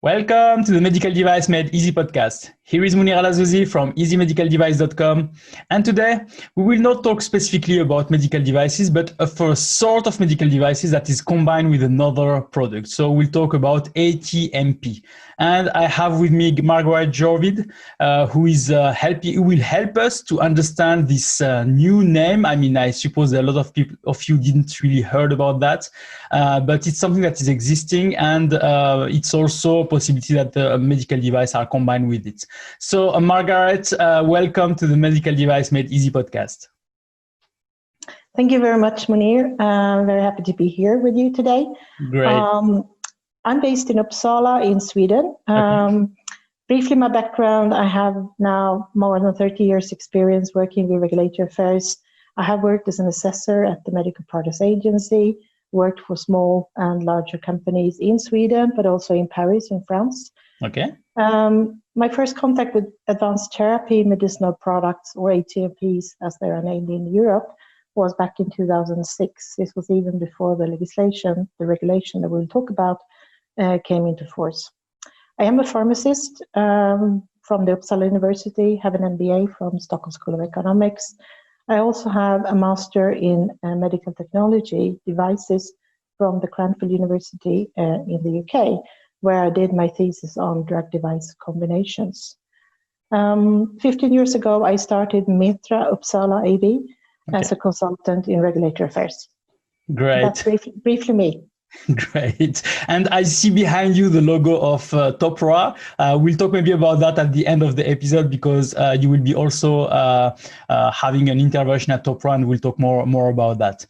Welcome to the Medical Device Made Easy podcast. Here is Munir Al-Azouzi from easymedicaldevice.com. And today we will not talk specifically about medical devices, but for a sort of medical devices that is combined with another product. So we'll talk about ATMP. And I have with me Margareth Jorvid, who will help us to understand this new name. I mean, I suppose a lot of you didn't really heard about that, but it's something that is existing, and it's also a possibility that the medical device are combined with it. So, Margareth, welcome to the Medical Device Made Easy podcast. Thank you very much, Munir. I'm very happy to be here with you today. Great. I'm based in Uppsala in Sweden. Okay. Briefly, my background, I have now more than 30 years experience working with regulatory affairs. I have worked as an assessor at the Medicinal Products Agency, worked for small and larger companies in Sweden, but also in Paris, in France. Okay. My first contact with Advanced Therapy Medicinal Products, or ATMPs as they are named in Europe, was back in 2006. This was even before the regulation that we'll talk about, came into force. I am a pharmacist from the Uppsala University, have an MBA from Stockholm School of Economics. I also have a master in medical technology devices from the Cranfield University in the UK, where I did my thesis on drug-device combinations. 15 years ago, I started Methra Uppsala AB as a consultant in regulatory affairs. Great. That's briefly me. Great. And I see behind you the logo of Topra. We'll talk maybe about that at the end of the episode, because you will be also having an intervention at Topra, and we'll talk more about that.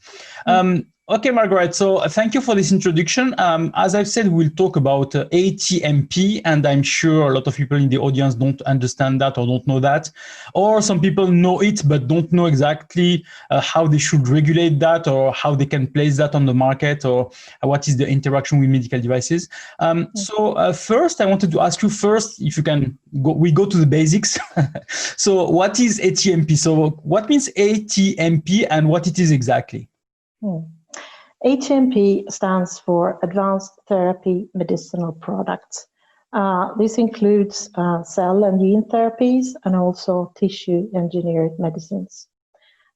Okay, Margareth, so thank you for this introduction. As I've said, we'll talk about ATMP, and I'm sure a lot of people in the audience don't understand that or don't know that, or some people know it but don't know exactly how they should regulate that, or how they can place that on the market, or what is the interaction with medical devices. So first, I wanted to ask you first, if you can we go to the basics. So what is ATMP? So what means ATMP and what it is exactly? ATMP stands for Advanced Therapy Medicinal Products. This includes cell and gene therapies and also tissue engineered medicines.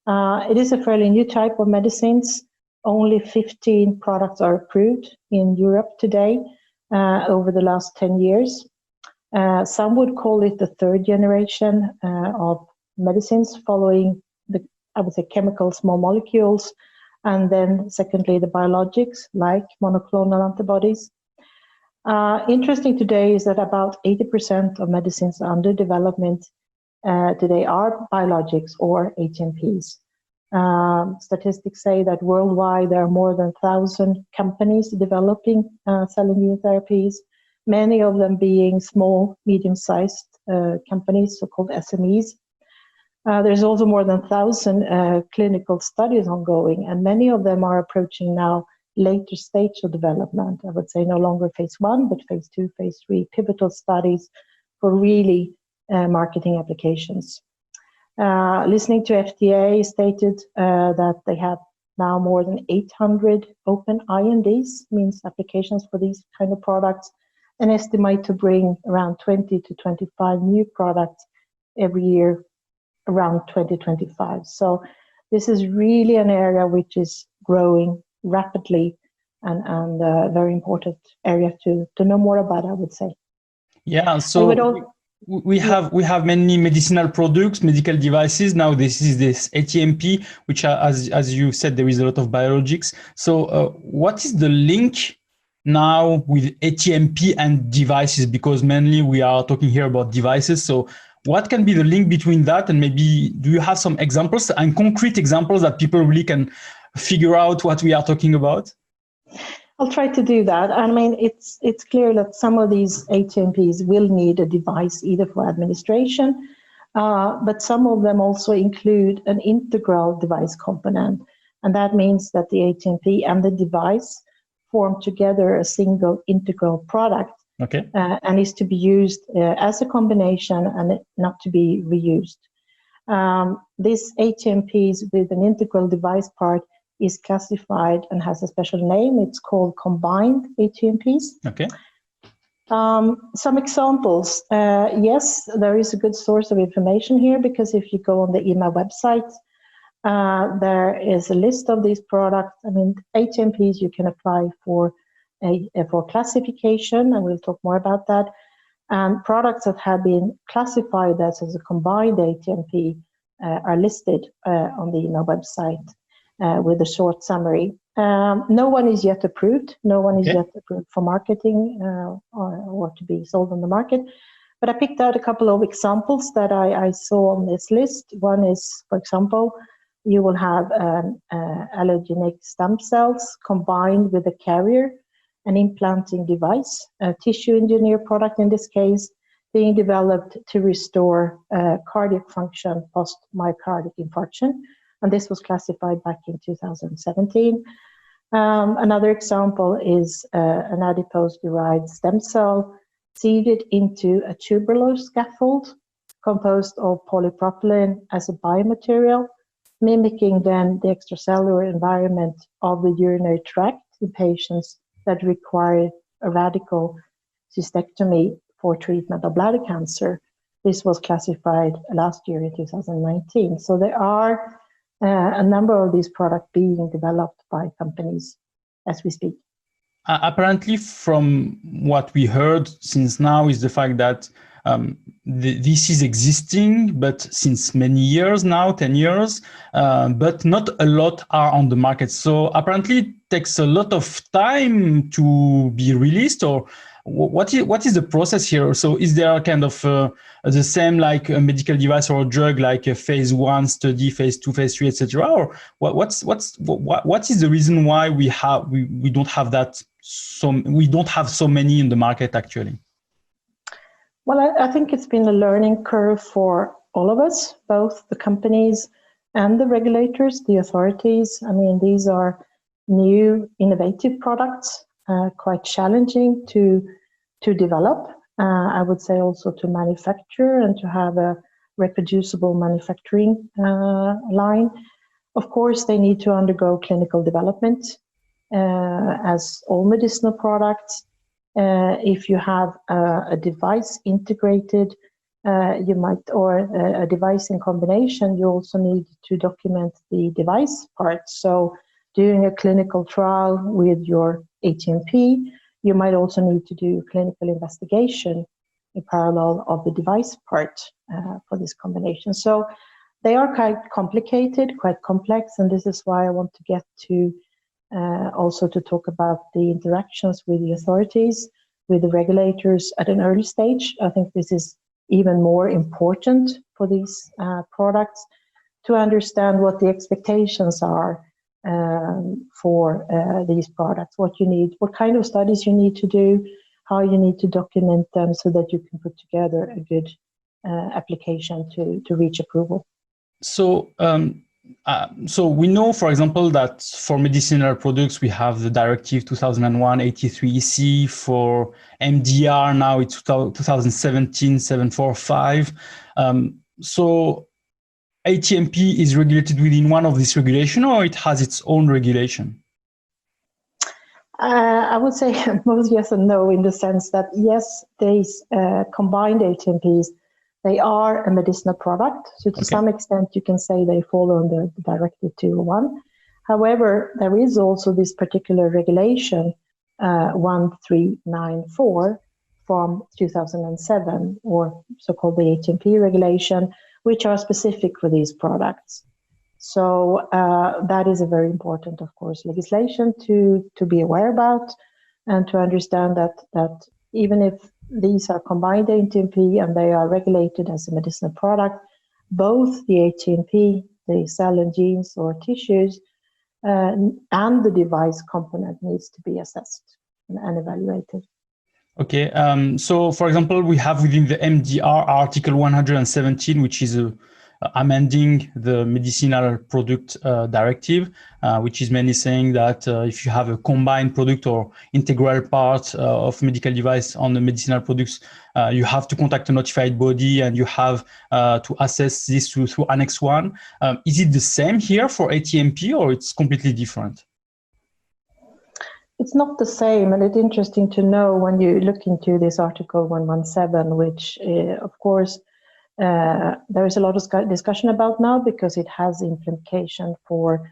It is a fairly new type of medicines. Only 15 products are approved in Europe today over the last 10 years. Some would call it the third generation of medicines, following I would say, chemical small molecules, and then secondly, the biologics like monoclonal antibodies. Interesting today is that about 80% of medicines under development today are biologics or ATMPs. Statistics say that worldwide there are more than 1,000 companies developing cell and gene therapies, many of them being small, medium-sized companies, so-called SMEs. There's also more than 1,000 clinical studies ongoing, and many of them are approaching now later stage of development. I would say no longer phase 1, but phase 2, phase 3 pivotal studies for really marketing applications. Listening to FDA stated that they have now more than 800 open INDs, means applications for these kind of products, and estimate to bring around 20 to 25 new products every year around 2025. So this is really an area which is growing rapidly, and a very important area to know more about, I would say. Yeah, so we have many medicinal products, medical devices. Now this is this ATMP, which are, as you said, there is a lot of biologics. So what is the link now with ATMP and devices? Because mainly we are talking here about devices. So what can be the link between that, and maybe do you have some examples and concrete examples that people really can figure out what we are talking about? I'll try to do that. I mean, it's clear that some of these ATMPs will need a device either for administration, but some of them also include an integral device component. And that means that the ATMP and the device form together a single integral product. Okay. And is to be used as a combination and not to be reused. This ATMPs with an integral device part is classified and has a special name. It's called combined ATMPs. Okay. Some examples. Yes, there is a good source of information here, because if you go on the EMA website, there is a list of these products. I mean, ATMPs you can apply for classification, and we'll talk more about that. And products that have been classified as a combined ATMP are listed on the EMA website with a short summary. No one is yet approved. No one is yet approved for marketing or to be sold on the market. But I picked out a couple of examples that I saw on this list. One is, for example, you will have allogeneic stem cells combined with a carrier, an implanting device, a tissue engineered product in this case, being developed to restore cardiac function post myocardial infarction. And this was classified back in 2017. Another example is an adipose-derived stem cell seeded into a tubular scaffold composed of polypropylene as a biomaterial, mimicking then the extracellular environment of the urinary tract in patients that require a radical cystectomy for treatment of bladder cancer. This was classified last year in 2019. So there are a number of these products being developed by companies as we speak. Apparently, from what we heard since now is the fact that this is existing, but since many years now, 10 years, but not a lot are on the market. So apparently it takes a lot of time to be released, or what is the process here? So is there kind of the same like a medical device or a drug, like a phase 1 study, phase 2, phase 3, etc.? Or what is the reason why we don't have that? We don't have so many in the market actually. Well, I think it's been a learning curve for all of us, both the companies and the regulators, the authorities. I mean, these are new, innovative products, quite challenging to develop. I would say also to manufacture and to have a reproducible manufacturing line. Of course, they need to undergo clinical development, as all medicinal products. If you have a device integrated, you might, or a device in combination, you also need to document the device part. So doing a clinical trial with your ATMP, you might also need to do clinical investigation in parallel of the device part for this combination. So they are quite complicated, quite complex, and this is why I want to get to also to talk about the interactions with the authorities, with the regulators at an early stage. I think this is even more important for these products, to understand what the expectations are for these products, what you need, what kind of studies you need to do, how you need to document them so that you can put together a good application to reach approval. So we know, for example, that for medicinal products, we have the Directive 2001/83/EC. For MDR, now it's 2017/745. So ATMP is regulated within one of these regulations, or it has its own regulation? I would say both yes and no, in the sense that yes, these combined ATMPs, they are a medicinal product. So to some extent, you can say they fall under the Directive 201. However, there is also this particular regulation, 1394 from 2007, or so-called the ATMP regulation, which are specific for these products. So that is a very important, of course, legislation to be aware about, and to understand that even if these are combined ATMP and they are regulated as a medicinal product, both the ATMP, the cell and genes or tissues, and the device component needs to be assessed and evaluated. Okay, so for example, we have within the MDR Article 117, which is amending the Medicinal Product Directive, which is mainly saying that if you have a combined product or integral part of medical device on the medicinal products, you have to contact a notified body and you have to assess this through Annex 1. Is it the same here for ATMP, or it's completely different? It's not the same, and it's interesting to know when you look into this Article 117, which, of course, there is a lot of discussion about now because it has implication for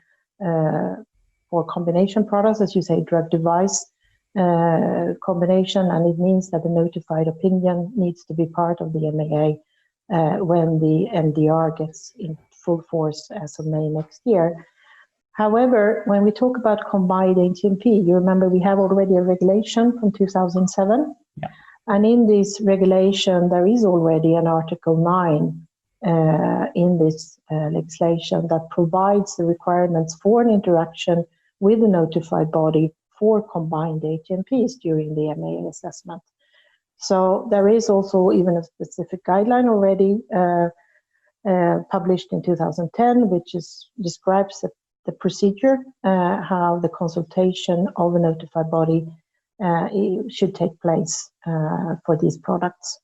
combination products, as you say, drug-device combination, and it means that the notified opinion needs to be part of the MAA when the MDR gets in full force as of May next year. However, when we talk about combined ATMP, you remember we have already a regulation from 2007. Yeah. And in this regulation, there is already an Article 9 in this legislation that provides the requirements for an interaction with the notified body for combined ATMPs during the MAA assessment. So there is also even a specific guideline already published in 2010, which describes the procedure, how the consultation of a notified body should take place for these products.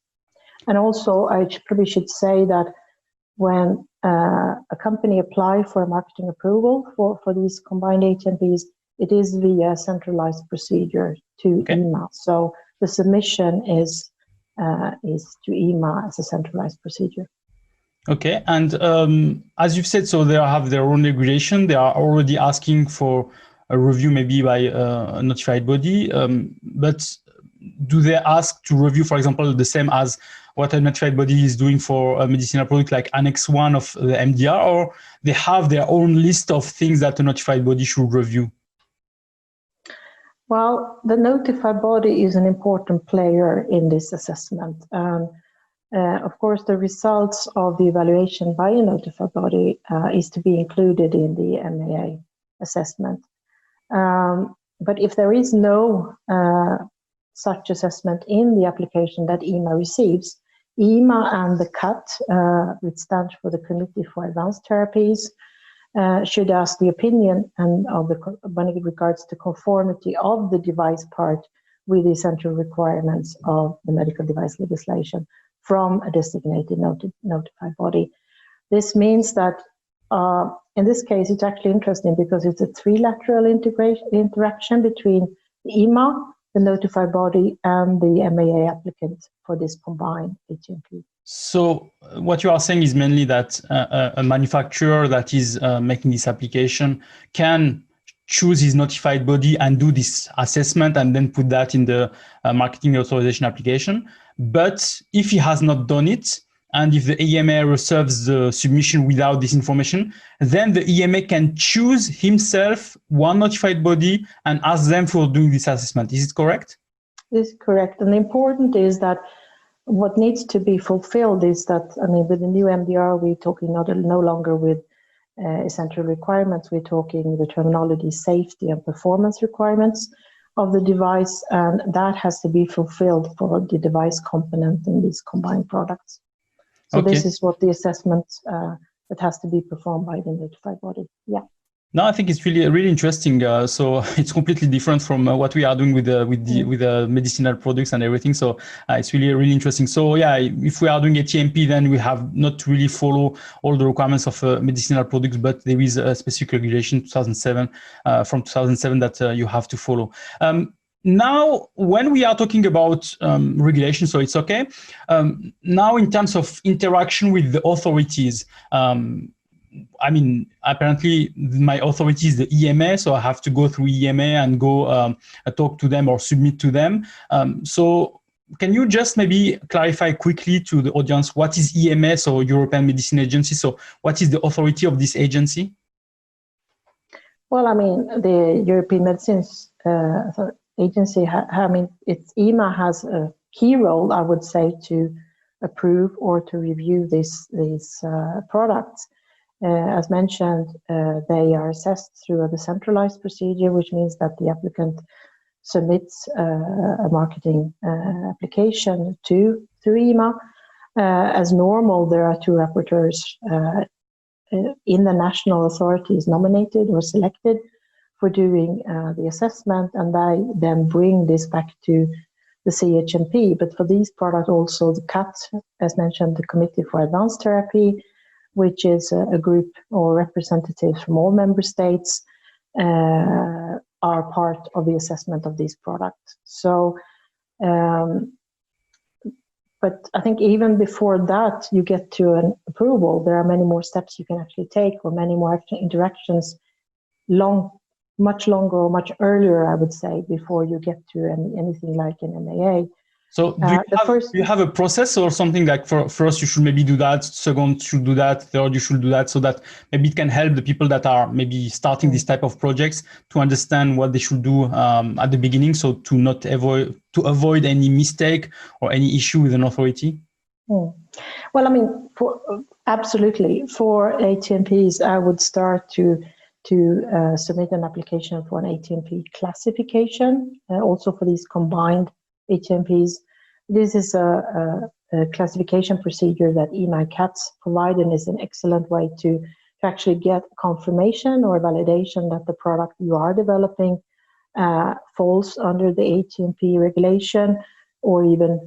And also, I probably should say that when a company applies for a marketing approval for these combined ATMPs, it is via centralized procedure to EMA. So the submission is to EMA as a centralized procedure. Okay, and as you've said, so they have their own regulation. They are already asking for a review, maybe by a notified body. But do they ask to review, for example, the same as what a notified body is doing for a medicinal product, like Annex 1 of the MDR, or they have their own list of things that a notified body should review? Well, the notified body is an important player in this assessment. Of course, the results of the evaluation by a notified body is to be included in the MAA assessment. But if there is no such assessment in the application that EMA receives, EMA and the CAT, which stands for the Committee for Advanced Therapies, should ask the opinion and when it regards to conformity of the device part with the essential requirements of the medical device legislation from a designated notified body. This means that in this case, it's actually interesting because it's a trilateral interaction between the EMA, the notified body, and the MAA applicant for this combined ATMP. So what you are saying is mainly that a manufacturer that is making this application can choose his notified body and do this assessment and then put that in the marketing authorization application. But if he has not done it, and if the EMA receives the submission without this information, then the EMA can choose himself one notified body and ask them for doing this assessment. Is it correct? This is correct. And the important is that what needs to be fulfilled is that, I mean, with the new MDR, we're talking no longer with essential requirements, we're talking the terminology safety and performance requirements of the device, and that has to be fulfilled for the device component in these combined products. So this is what the assessment that has to be performed by the notified body. Yeah. No, I think it's really interesting. So it's completely different from what we are doing with the medicinal products and everything. So it's really interesting. So yeah, if we are doing ATMP, then we have not to really follow all the requirements of medicinal products, but there is a specific regulation 2007 from 2007 that you have to follow. Now, when we are talking about regulation, so it's okay. Now, in terms of interaction with the authorities, I mean, apparently my authority is the EMA, so I have to go through EMA and go talk to them or submit to them. So can you just maybe clarify quickly to the audience, what is EMA, so European Medicine Agency? So what is the authority of this agency? Well, I mean, the European Medicines Agency, EMA has a key role, I would say, to approve or to review these products. As mentioned, they are assessed through a decentralized procedure, which means that the applicant submits a marketing application through EMA. As normal, there are two rapporteurs in the national authorities nominated or selected for doing the assessment, and they then bring this back to the CHMP. But for these products, also the CAT, as mentioned, the Committee for Advanced Therapy, which is a group or representatives from all member states, are part of the assessment of these products. So, but I think even before that, you get to an approval, there are many more steps you can actually take, or many more interactions, much longer or much earlier, I would say, before you get to anything like an MAA. So do you have a process or something like first you should maybe do that, second you should do that, third you should do that, so that maybe it can help the people that are maybe starting this type of projects to understand what they should do at the beginning, so to avoid any mistake or any issue with an authority? Well, I mean, absolutely. For ATMPs, I would start to submit an application for an ATMP classification, also for these combined ATMPs. This is a classification procedure that EMA CATS provide, and is an excellent way to actually get confirmation or validation that the product you are developing falls under the ATMP regulation, or even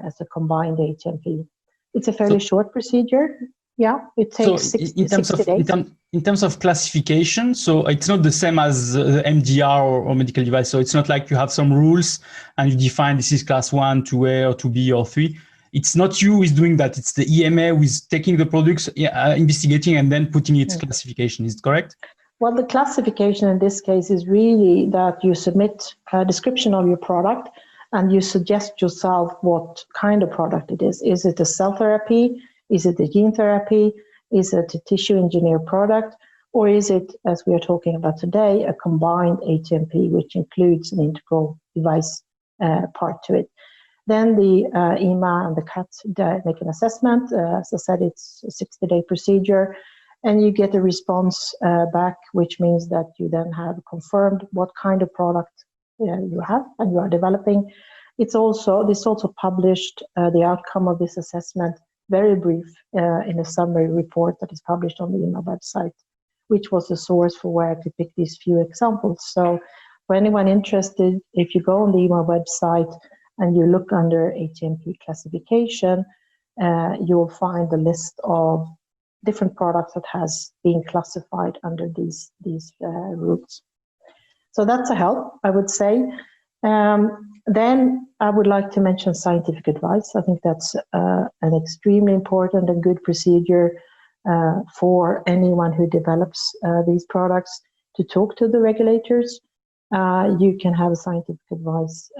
as a combined ATMP. It's a fairly short procedure. Yeah, it takes 60 days. In terms of classification, so it's not the same as the MDR or medical device. So it's not like you have some rules and you define this is class 1, 2A or 2B or 3. It's not you who is doing that. It's the EMA who is taking the products, investigating, and then putting its classification. Is it correct? Well, the classification in this case is really that you submit a description of your product and you suggest yourself what kind of product it is. Is it a cell therapy? Is it a gene therapy? Is it a tissue engineered product? Or is it, as we are talking about today, a combined ATMP, which includes an integral device part to it? Then the EMA and the CAT make an assessment. As I said, it's a 60-day procedure, and you get a response back, which means that you then have confirmed what kind of product you have and you are developing. This also published the outcome of this assessment, very brief, in a summary report that is published on the EMA website, which was the source for where I could pick these few examples. So for anyone interested, if you go on the EMA website and you look under ATMP classification, you'll find a list of different products that has been classified under these rules. So that's a help, I would say. Then I would like to mention scientific advice. I think that's an extremely important and good procedure for anyone who develops these products to talk to the regulators. You can have scientific advice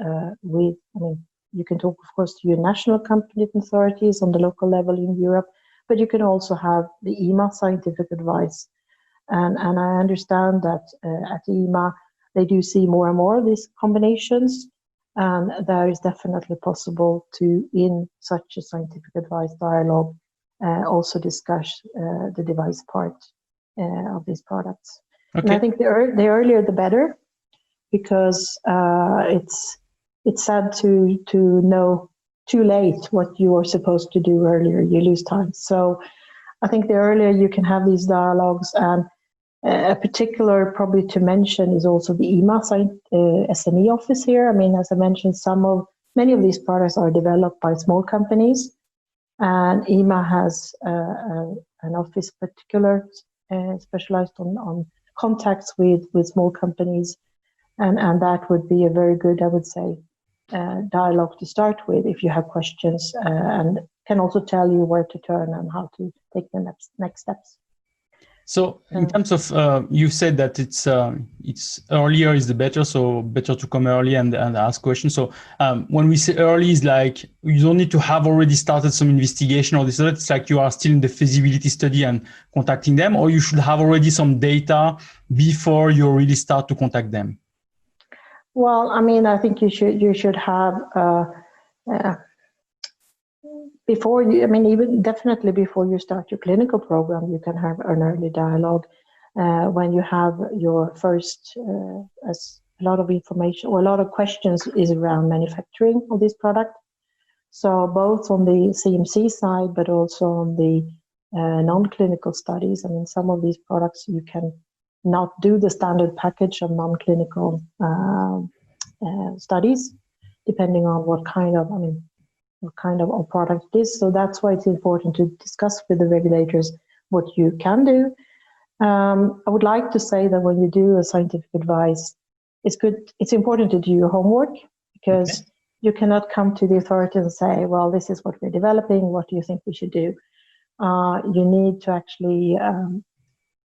you can talk, of course, to your national competent authorities on the local level in Europe, but you can also have the EMA scientific advice. And I understand that at EMA, they do see more and more of these combinations, and there is definitely possible to, in such a scientific advice dialogue, also discuss the device part of these products. Okay. And I think the earlier the better, because it's sad to know too late what you were supposed to do earlier. You lose time. So I think the earlier you can have these dialogues, and a particular probably to mention is also the EMA SME office here. I mean, as I mentioned, many of these products are developed by small companies, and EMA has an office particular specialized on contacts with small companies, and that would be a very good, I would say, dialogue to start with if you have questions, and can also tell you where to turn and how to take the next steps. So in terms of, you said that it's earlier is the better, so better to come early and ask questions. So when we say early, is like you don't need to have already started some investigation or this or that. It's like you are still in the feasibility study and contacting them, or you should have already some data before you really start to contact them. Well, I mean, I think you should have before you, I mean, even definitely before you start your clinical program, you can have an early dialogue when you have your first, as a lot of information or a lot of questions is around manufacturing of this product. So both on the CMC side, but also on the non-clinical studies. I mean, some of these products you can not do the standard package of non-clinical studies, depending on what kind of product it is. So that's why it's important to discuss with the regulators what you can do. I would like to say that when you do a scientific advice, it's important to do your homework, because you cannot come to the authorities and say, well, this is what we're developing, what do you think we should do? You need to actually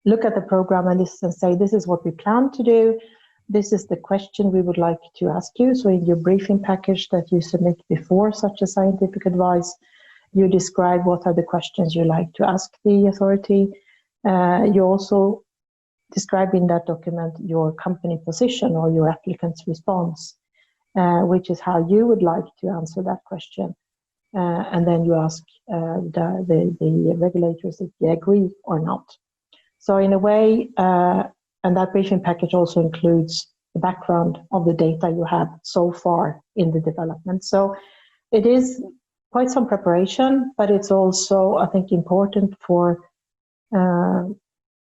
look at the program and say, this is what we plan to do. This is the question we would like to ask you. So in your briefing package that you submit before such a scientific advice, you describe what are the questions you like to ask the authority. You also describe in that document your company position or your applicant's response, which is how you would like to answer that question. And then you ask the regulators if they agree or not. So in a way, and that briefing package also includes the background of the data you have so far in the development. So it is quite some preparation, but it's also, I think, important for,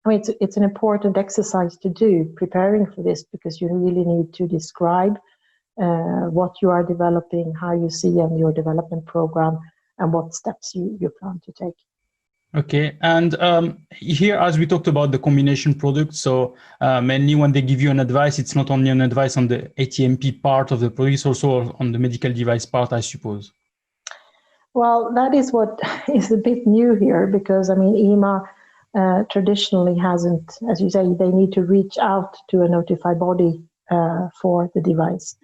it's an important exercise to do, preparing for this, because you really need to describe what you are developing, how you see in your development program, and what steps you plan to take. Okay, and here, as we talked about the combination product, so mainly when they give you an advice, it's not only an advice on the ATMP part of the product, it's also on the medical device part, I suppose. Well, that is what is a bit new here, because I mean, EMA traditionally hasn't, as you say, they need to reach out to a notified body for the device.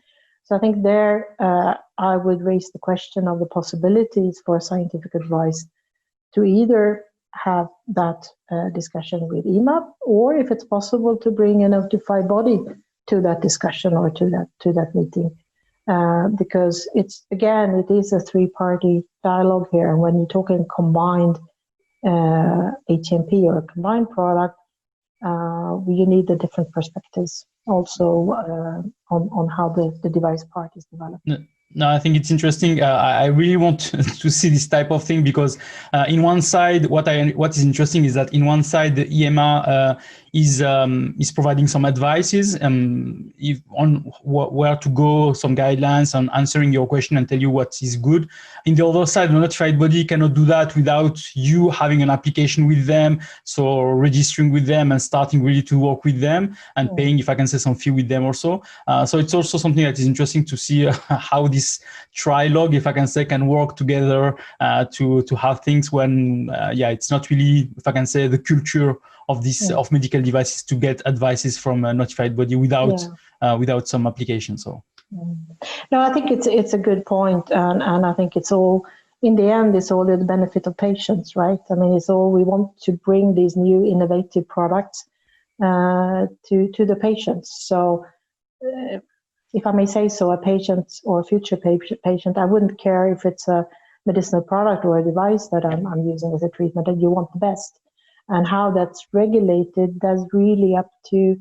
So I think there I would raise the question of the possibilities for scientific advice to either have that discussion with EMA, or if it's possible to bring a notified body to that discussion or to that meeting, because it is a three-party dialogue here. And when you're talking combined ATMP or a combined product, you need the different perspectives also on how the device part is developed. No, I think it's interesting. I really want to see this type of thing, because in one side, what is interesting is that in one side, the EMA is providing some advices on where to go, some guidelines on answering your question and tell you what is good. In the other side, the notified body cannot do that without you having an application with them, so registering with them and starting really to work with them and paying, if I can say, some fee with them also. So it's also something that is interesting to see how this trilogue, if I can say, can work together to have things when, it's not really, if I can say, the culture of this of medical devices to get advices from a notified body without some application. So no, I think it's a good point, and I think it's all, in the end, it's all the benefit of patients, right? I mean, it's all, we want to bring these new innovative products to the patients. So if I may say so, a patient or a future patient, I wouldn't care if it's a medicinal product or a device that I'm using as a treatment, and you want the best. And how that's regulated, that's really up to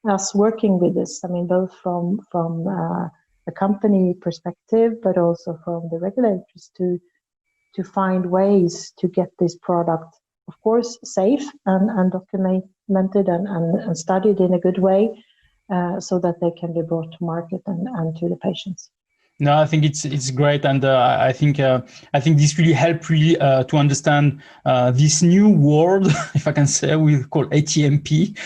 us working with this. I mean, both from a company perspective, but also from the regulators to find ways to get this product, of course, safe and documented and studied in a good way, so that they can be brought to market and to the patients. No, I think it's great, and I think this really helped to understand this new word, if I can say, we call ATMP,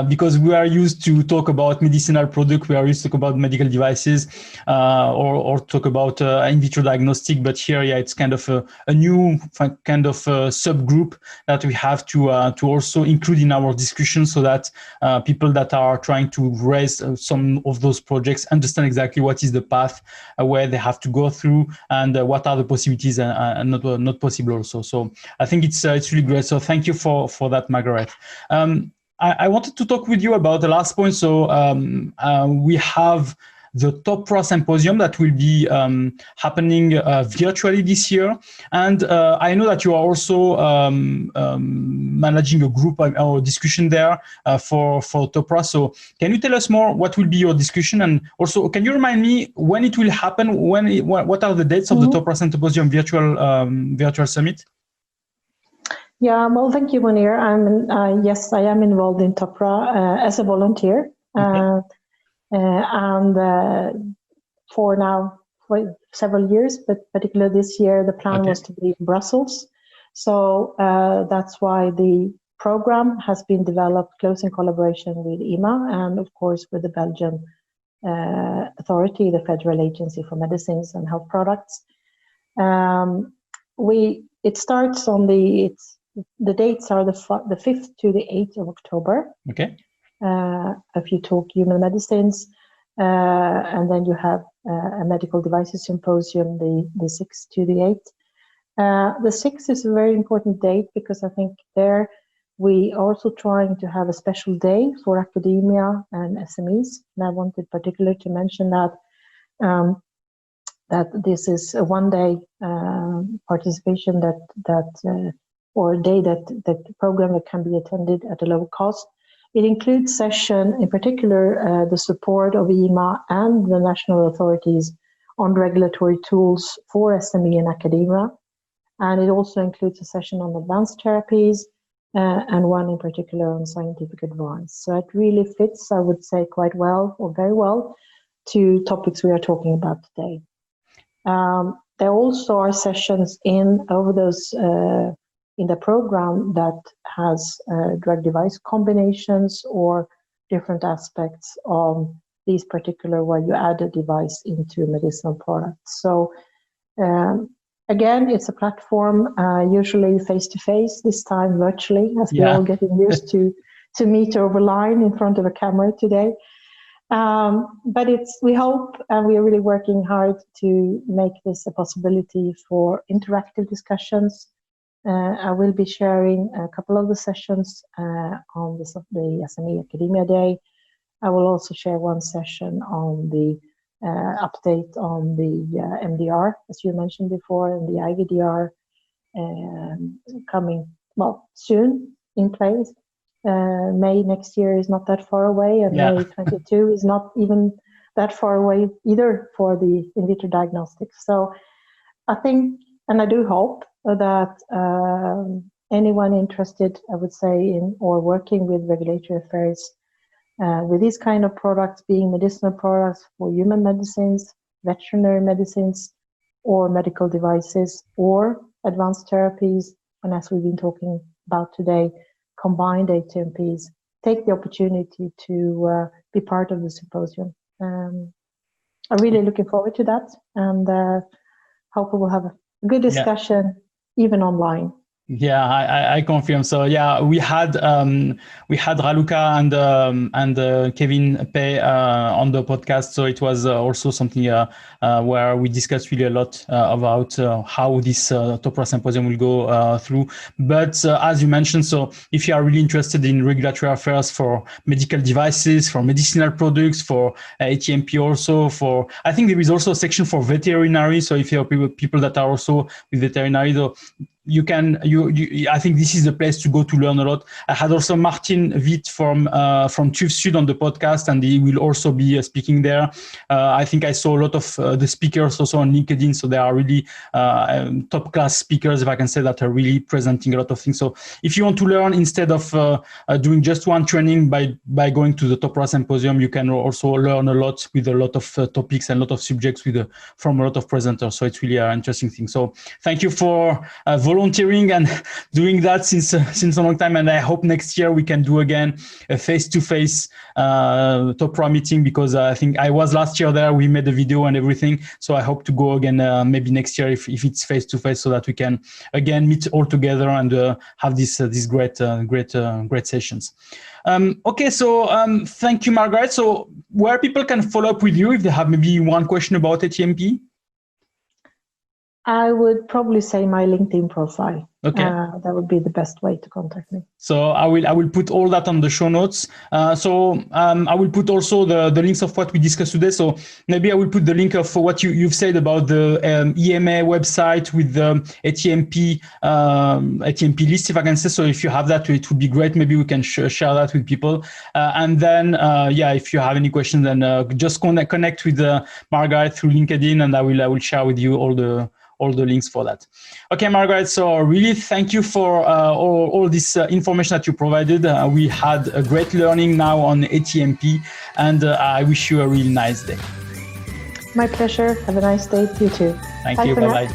because we are used to talk about medicinal product, we are used to talk about medical devices, or talk about in vitro diagnostic, but here, it's kind of a new kind of subgroup that we have to also include in our discussion, so that people that are trying to raise some of those projects understand exactly what is the path where they have to go through, and what are the possibilities and not possible also. So I think it's really great. So thank you for that, Margareth. I wanted to talk with you about the last point. So we have the TOPRA Symposium that will be happening virtually this year. And I know that you are also managing a group or discussion there for TOPRA. So can you tell us more what will be your discussion? And also, can you remind me when it will happen? What are the dates of the TOPRA Symposium virtual summit? Yeah, well, thank you, Munir. Yes, I am involved in TOPRA as a volunteer. Okay. And for several years, but particularly this year, the plan was to be in Brussels. So that's why the program has been developed close in collaboration with EMA and, of course, with the Belgian authority, the Federal Agency for Medicines and Health Products. It starts on the dates are the 5th to the 8th of October. Okay. If you talk human medicines, and then you have a medical devices symposium, the 6th to the 8th. The 6th is a very important date because I think there we are also trying to have a special day for academia and SMEs. And I wanted particularly to mention that this is a one-day participation or a day that program that can be attended at a low cost. It includes session, in particular, the support of EMA and the national authorities on regulatory tools for SME and academia. And it also includes a session on advanced therapies and one in particular on scientific advice. So it really fits, I would say, quite well or very well to topics we are talking about today. There also are sessions in the program that has drug device combinations or different aspects of these particular where you add a device into a medicinal product. So again, it's a platform, usually face-to-face, this time virtually, as we're all getting used to meet over line in front of a camera today. But we hope, and we are really working hard to make this a possibility for interactive discussions. I will be sharing a couple of the sessions on the SME Academia Day. I will also share one session on the update on the MDR, as you mentioned before, and the IVDR coming, soon in place. May next year is not that far away, and May 22 is not even that far away either for the in vitro diagnostics. So I think, and I do hope that anyone interested, I would say, in or working with regulatory affairs with these kind of products, being medicinal products for human medicines, veterinary medicines, or medical devices, or advanced therapies, and as we've been talking about today, combined ATMPs, take the opportunity to be part of the symposium. I'm really looking forward to that, and hope we will have a good discussion, even online. Yeah, I confirm. So yeah, we had Raluca and Kevin Pei on the podcast. So it was also something where we discussed really a lot about how this TOPRA symposium will go through. But as you mentioned, so if you are really interested in regulatory affairs for medical devices, for medicinal products, for ATMP also, I think there is also a section for veterinary. So if you have people that are also with veterinary, though, I think this is the place to go to learn a lot. I had also Martin Witt from TÜV Süd on the podcast, and he will also be speaking there. I think I saw a lot of the speakers also on LinkedIn, so they are really top class speakers, if I can say, that are really presenting a lot of things. So if you want to learn instead of doing just one training by going to the TOPRA symposium, you can also learn a lot with a lot of topics and a lot of subjects from a lot of presenters. So it's really an interesting thing. So thank you for volunteering and doing that since a long time, and I hope next year we can do again a face-to-face TOPRA meeting, because I think I was last year there. We made a video and everything, so I hope to go again maybe next year if it's face-to-face, so that we can again meet all together and have these great sessions. Okay, so thank you, Margareth. So where people can follow up with you if they have maybe one question about ATMP? I would probably say my LinkedIn profile. Okay. That would be the best way to contact me. So I will put all that on the show notes. So I will put also the links of what we discussed today. So maybe I will put the link of what you've said about the EMA website with the ATMP list, if I can say. So if you have that, it would be great. Maybe we can share that with people. And then, if you have any questions, then just connect with Margareth through LinkedIn, and I will share with you all the links for that. Okay, Margareth, so really thank you for all this information that you provided. We had a great learning now on ATMP, and I wish you a really nice day. My pleasure. Have a nice day. You too. Thank you. Bye-bye.